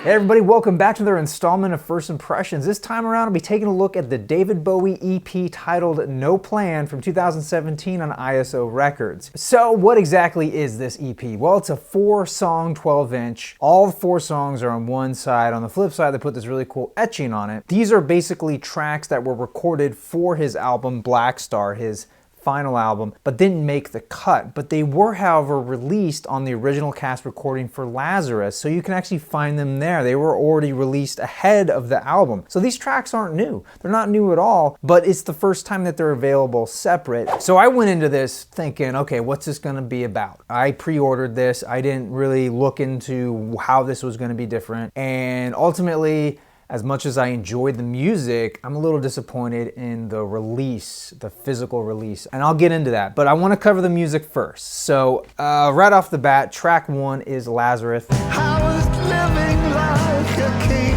Hey everybody, welcome back to another installment of First Impressions. This time around I'll be taking a look at the David Bowie EP titled No Plan from 2017 on ISO Records. So what exactly is this EP? Well, it's a 4-song 12-inch. All 4 songs are on one side. On the flip side, they put this really cool etching on it. These are basically tracks that were recorded for his album Black Star, his final album, but didn't make the cut. But they were, however, released on the original cast recording for Lazarus, so you can actually find them there. They were already released ahead of the album. So these tracks aren't new. They're not new at all, but it's the first time that they're available separate. So I went into this thinking, okay, what's this gonna be about? I pre-ordered this. I didn't really look into how this was gonna be different, and ultimately, as much as I enjoyed the music, I'm a little disappointed in the release, the physical release, and I'll get into that. But I want to cover the music first. So right off the bat, track 1 is Lazarus. I was living like a king.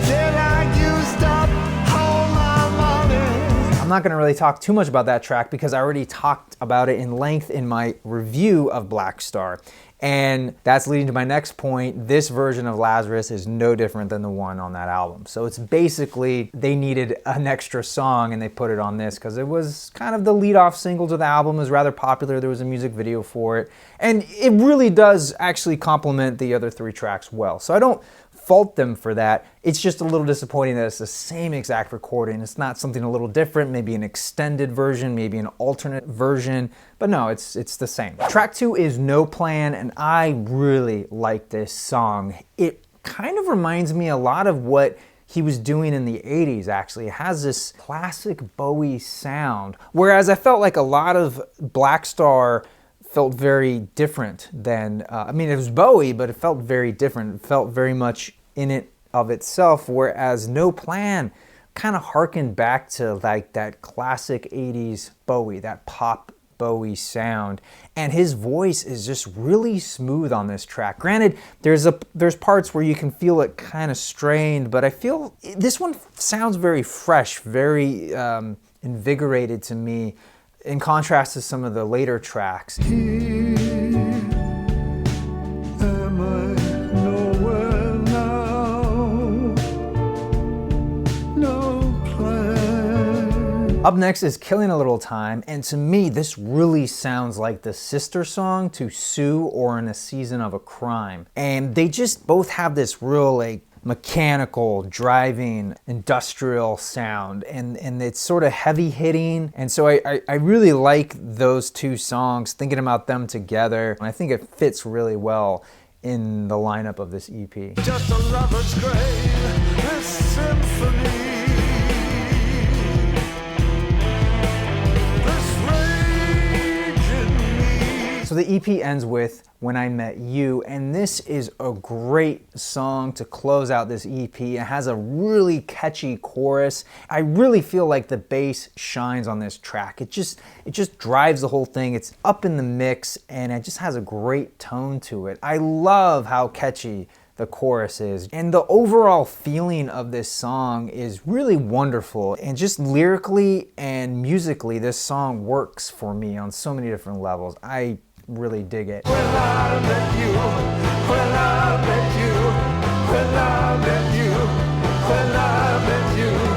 Then I used up all my money. I'm not going to really talk too much about that track because I already talked about it in length in my review of Black Star. And that's leading to my next point. This version of Lazarus is no different than the one on that album. So it's basically, they needed an extra song and they put it on this because it was kind of the lead-off single to the album. It was rather popular. There was a music video for it. And it really does actually complement the other 3 tracks well. So I don't fault them for that. It's just a little disappointing that it's the same exact recording. It's not something a little different, maybe an extended version, maybe an alternate version, but no, it's the same. Track 2 is No Plan, and I really like this song. It kind of reminds me a lot of what he was doing in the 80s, actually. It has this classic Bowie sound, whereas I felt like a lot of Black Star felt very different than, I mean, it was Bowie, but it felt very different. It felt very much in it of itself, whereas No Plan kind of harkened back to like that classic 80s Bowie, that pop Bowie sound. And his voice is just really smooth on this track. Granted, there's parts where you can feel it kind of strained, but I feel this one sounds very fresh, very invigorated to me, in contrast to some of the later tracks. Up next is Killing a Little Time, and to me this really sounds like the sister song to Sue or In a Season of a Crime. And they just both have this real like mechanical, driving, industrial sound, and it's sort of heavy hitting, and so I really like those 2 songs, thinking about them together, and I think it fits really well in the lineup of this EP. Just a lover's grave, this symphony. So the EP ends with When I Met You, and this is a great song to close out this EP. It has a really catchy chorus. I really feel like the bass shines on this track. It just drives the whole thing. It's up in the mix and it just has a great tone to it. I love how catchy the chorus is, and the overall feeling of this song is really wonderful, and just lyrically and musically this song works for me on so many different levels. I really dig it. When I met you, when I met you, when I met you, when I met you.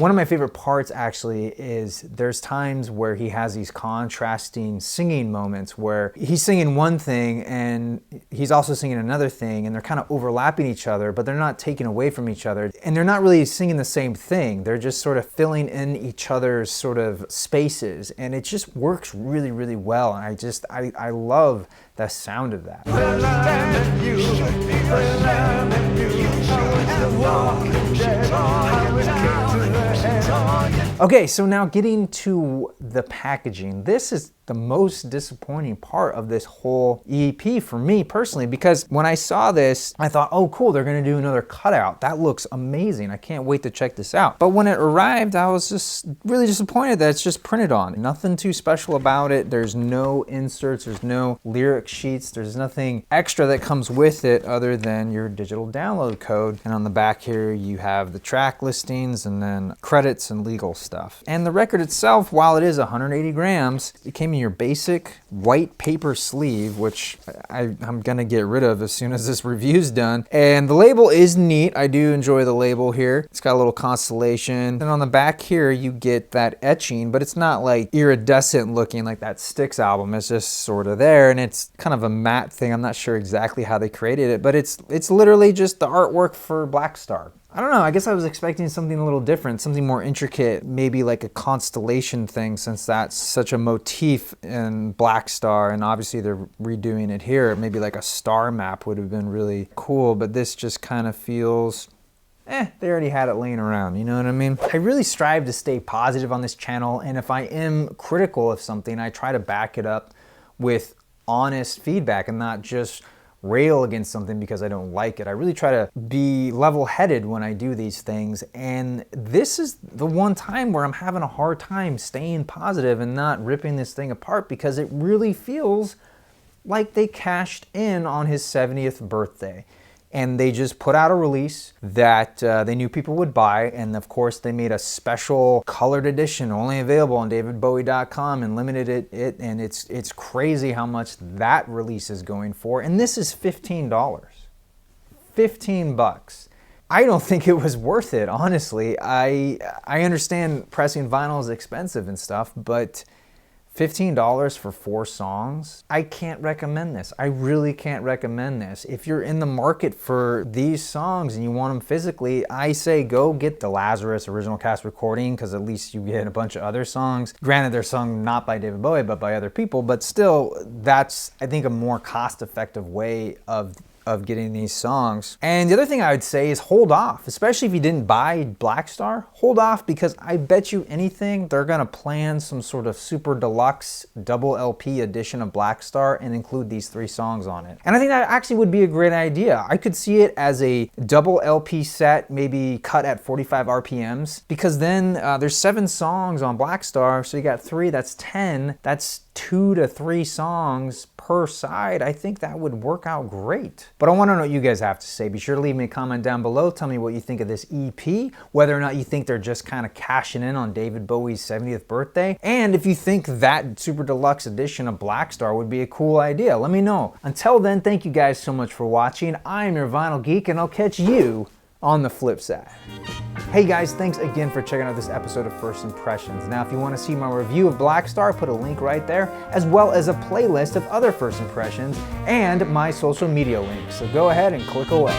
One of my favorite parts actually is there's times where he has these contrasting singing moments where he's singing one thing and he's also singing another thing, and they're kind of overlapping each other, but they're not taking away from each other, and they're not really singing the same thing. They're just sort of filling in each other's sort of spaces, and it just works really, really well. And I love the sound of that. When I met you, when I met you, I was walking dead, I was kicked to the head. Okay, so now getting to the packaging. This is the most disappointing part of this whole EP for me personally, because when I saw this, I thought, oh cool, they're gonna do another cutout. That looks amazing. I can't wait to check this out. But when it arrived, I was just really disappointed that it's just printed on. Nothing too special about it. There's no inserts, there's no lyric sheets, there's nothing extra that comes with it other than your digital download code. And on the back here, you have the track listings and then credits and legal stuff. And the record itself, while it is 180 grams, it came in your basic white paper sleeve, which I'm gonna get rid of as soon as this review's done. And the label is neat. I do enjoy the label here. It's got a little constellation. And on the back here, you get that etching, but it's not like iridescent looking like that Styx album. It's just sort of there, and it's kind of a matte thing. I'm not sure exactly how they created it, but it's literally just the artwork for Black Star. I don't know, I guess I was expecting something a little different, something more intricate, maybe like a constellation thing, since that's such a motif in Black Star, and obviously they're redoing it here. Maybe like a star map would have been really cool, but this just kind of feels, they already had it laying around, you know what I mean? I really strive to stay positive on this channel, and if I am critical of something, I try to back it up with honest feedback and not just rail against something because I don't like it. I really try to be level-headed when I do these things, and this is the one time where I'm having a hard time staying positive and not ripping this thing apart, because it really feels like they cashed in on his 70th birthday. And they just put out a release that they knew people would buy, and of course they made a special colored edition only available on davidbowie.com and limited it, and it's crazy how much that release is going for. And this is $15. 15 bucks. I don't think it was worth it, honestly. I understand pressing vinyl is expensive and stuff, but $15 for 4 songs? I can't recommend this. I really can't recommend this. If you're in the market for these songs and you want them physically, I say go get the Lazarus original cast recording, because at least you get a bunch of other songs. Granted, they're sung not by David Bowie, but by other people, but still, that's, I think, a more cost-effective way of getting these songs. And the other thing I would say is hold off, especially if you didn't buy Black Star, hold off, because I bet you anything they're gonna plan some sort of super deluxe double LP edition of Black Star and include these 3 songs on it. And I think that actually would be a great idea. I could see it as a double LP set, maybe cut at 45 RPMs, because then there's 7 songs on Black Star, so you got 3, that's 10, that's 2 to 3 songs per side. I think that would work out great. But I want to know what you guys have to say. Be sure to leave me a comment down below. Tell me what you think of this EP, whether or not you think they're just kind of cashing in on David Bowie's 70th birthday, and if you think that super deluxe edition of Black Star would be a cool idea. Let me know. Until then, thank you guys so much for watching. I'm your Vinyl Geek, and I'll catch you on the flip side. Hey guys, thanks again for checking out this episode of First Impressions. Now, if you want to see my review of Black Star, put a link right there, as well as a playlist of other First Impressions and my social media links. So go ahead and click away.